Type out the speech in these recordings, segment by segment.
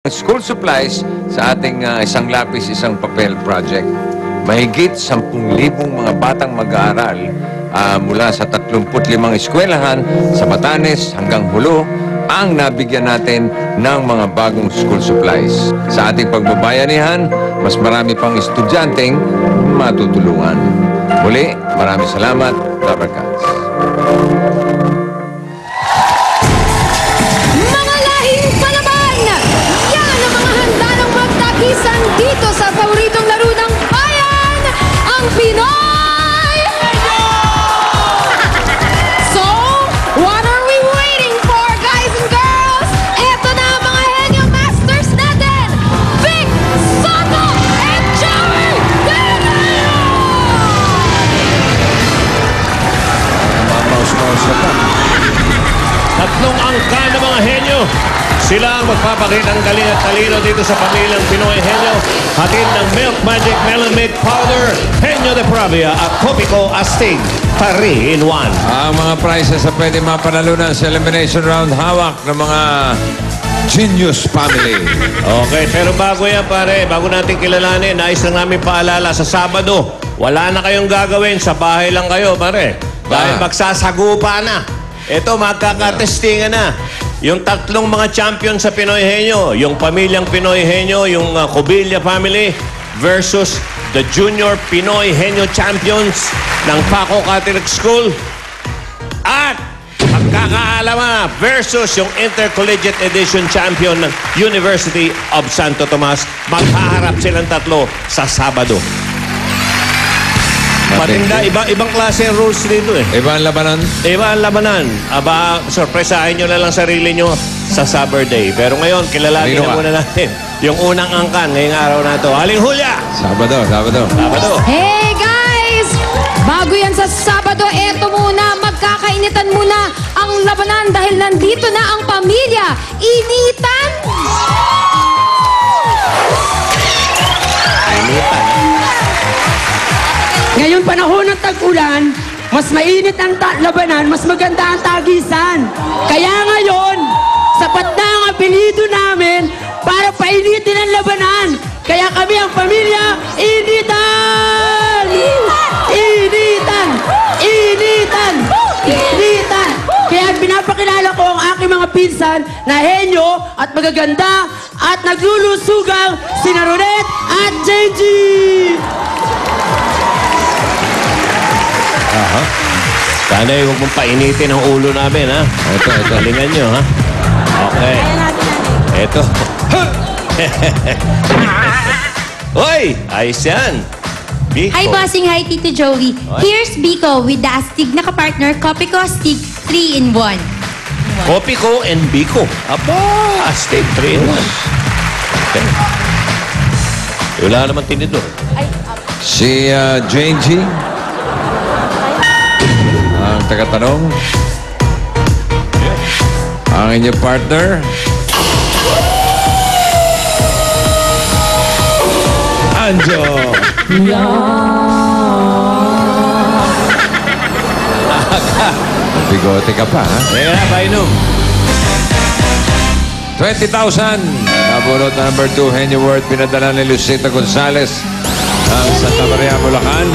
School supplies sa ating isang lapis, isang papel project. Mahigit 10,000 mga batang mag-aaral mula sa 35 eskwelahan sa Batanes hanggang Hulo ang nabigyan natin ng mga bagong school supplies. Sa ating pagbabayanihan, mas marami pang estudyanteng matutulungan. Muli, maraming salamat. Tabarkats. Dito sa paboritong laro ng bayan, ang Pinoy Henyo! So, what are we waiting for, guys and girls? Eto na ang mga Henyo Masters natin! Vic Soto and Joey Guerrero! Mamaus-maus na pa. Tatlong angka ng mga Henyo. Sila ang magpapakita ng galing at talino dito sa pamilyang Pinoy Henyo. Hatid ng Milk Magic Melon Milk Powder, Henyo de Pravia at Copico Astig. 3 in 1. Ang mga prizes na pwede mapanalunan sa elimination round, hawak ng mga Genius Family. Okay, pero bago yan pare, bago natin kilalanin, nais lang namin paalala sa Sabado. Wala na kayong gagawin, sa bahay lang kayo pare. Dahil magsasagupa na. Ito, magkakatestingan na. Yung tatlong mga champion sa Pinoy Henyo, yung pamilyang Pinoy Henyo, yung Cobilla family versus the Junior Pinoy Henyo champions ng Paco Catholic School. At magkakaalaman versus yung Intercollegiate Edition champion ng University of Santo Tomas. Maghaharap silang tatlo sa Sabado. Patinda, ibang klase ang rules dito eh. Iba ang labanan? Iba ang labanan. Aba, sorpresahin nyo na lang sarili nyo sa Saturday. Pero ngayon, kilalanin na muna natin yung unang angkan ngayong araw na ito. Aling Hulya! Sabado. Hey guys! Bago yan sa Sabado, eto muna, magkakainitan muna ang labanan dahil nandito na ang pamilya. Initan! Ngayong panahon ng tag-ulan, mas mainit ang labanan, mas maganda ang tagisan. Kaya ngayon, sapat na ang apelido namin para painitin ang labanan. Kaya kami ang pamilya Initan! Initan! Initan! Initan! Kaya pinapakilala ko ang aking mga pinsan na henyo at magaganda at naglulusugang sina Ronet at JG! Aha. Sana'y huwag mong painitin ang ulo namin, ha? Ito. Galingan nyo, ha? Okay. Ito. Hoy! Ayos yan. Biko. Hi, bossing. Hi, Tito Joey. Here's Biko with the Astig na kapartner, Copico Astig 3 in 1. Copico and Biko. Aba, Astig 3 in 1. Okay. Wala naman tinidor. Si Jane G. Ang tagatanong. Ang inyong partner. Anjo. Bigote ka pa, ha? Kaya na, painom. 20,000. Nabunot na number 2, Henyo World. Pinadala ni Lucita Gonzales ng Santa Maria, Bulacan.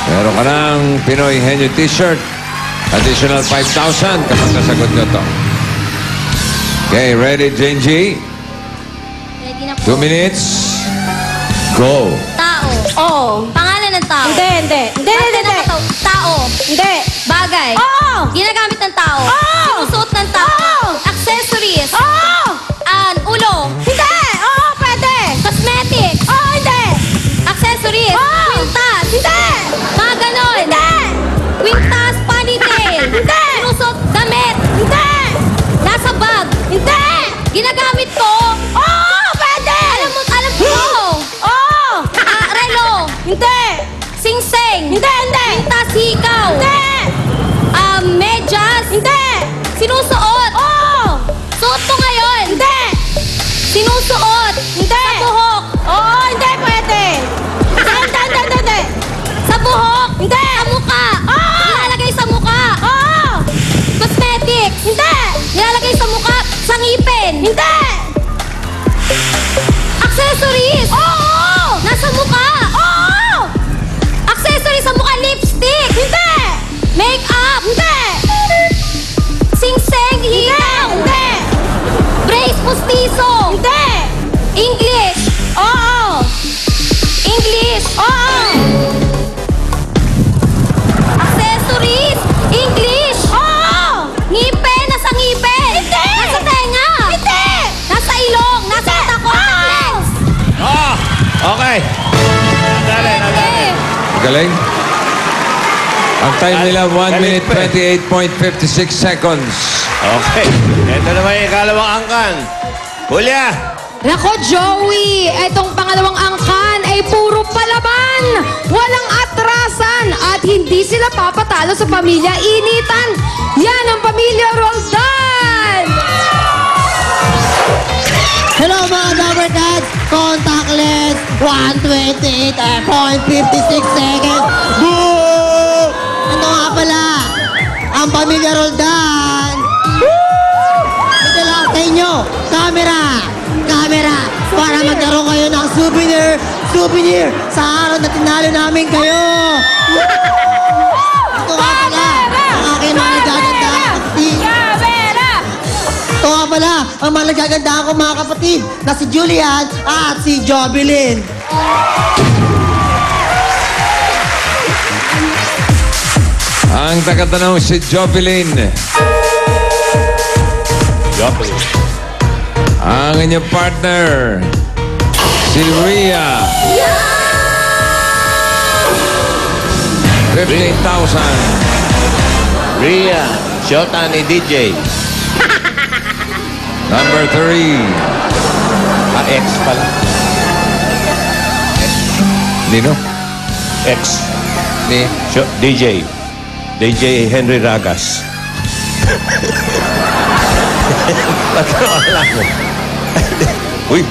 Meron ka ng Pinoy Henyo t-shirt. Additional 5,000 kapag nasagot nyo to. Okay, ready, Jane G? Ready na po. 2 minutes. Go. Tao. Oo. Pangalan ng tao. Hindi. Tao. Hindi. Bagay. Oo. Ginagamit ng tao. Oo. Sinusuot ng tao. Oo. Accessories. Oo. Ulo. Hindi. Oo, pwede. Cosmetics. Oo, hindi. Accessories. Oo. Quintas. Hindi. Mga ganon. Hindi. Quintas, ponytail. Hindi. Sinusuot, damit. Hindi. Nasa bag. Hindi. Ginagamit ko. Oo, pwede. Alam ko. Relo. Hindi. Sing-sing. Hindi. Quintas, hikaw. Hindi. Medyas. Hindi. Sinusuot. Oo. Suot ko ngayon. Hindi. Sinusuot. Hindi. Sa buhok. Oo, hindi pwede. Hindi. Sa buhok. Hindi. Sa mukha. Oo. Nilalagay sa mukha. Oo. Cosmetics. Hindi. Nilalagay sa mukha. Sa ngipin. Hindi. Okay. Nadali. Galing. Ang time nila, 1 minute Galing 28.56 seconds. Okay. Ito naman yung ikalawang angkan. Julia. Nako, Joey, etong pangalawang angkan ay puro palaban. Walang atrasan at hindi sila papatalo sa pamilya initan. Yan ang pamilya Roldan. Hello mga Dabber Cats! Contactless! 128.56 seconds! Boo! Ito nga pala, ang pamilya Roldan! Ito lang sa inyo, camera! Camera! Para magkaroon kayo ng souvenir sa araw na tinalo namin kayo! Ito nga pala, ang aking mga nagagandang ito nga pala, ang mga nagagandaan ko mga kapatid na si Julian at si Jovelyn. Ang tagatanong si Jovelyn. Ang inyong partner, si Rhea. 15,000. Rhea. Shota ni DJ. Number 3. X pala. Nino? X. Ni? DJ. DJ Henry Ragas. Ba't wala mo? Uy,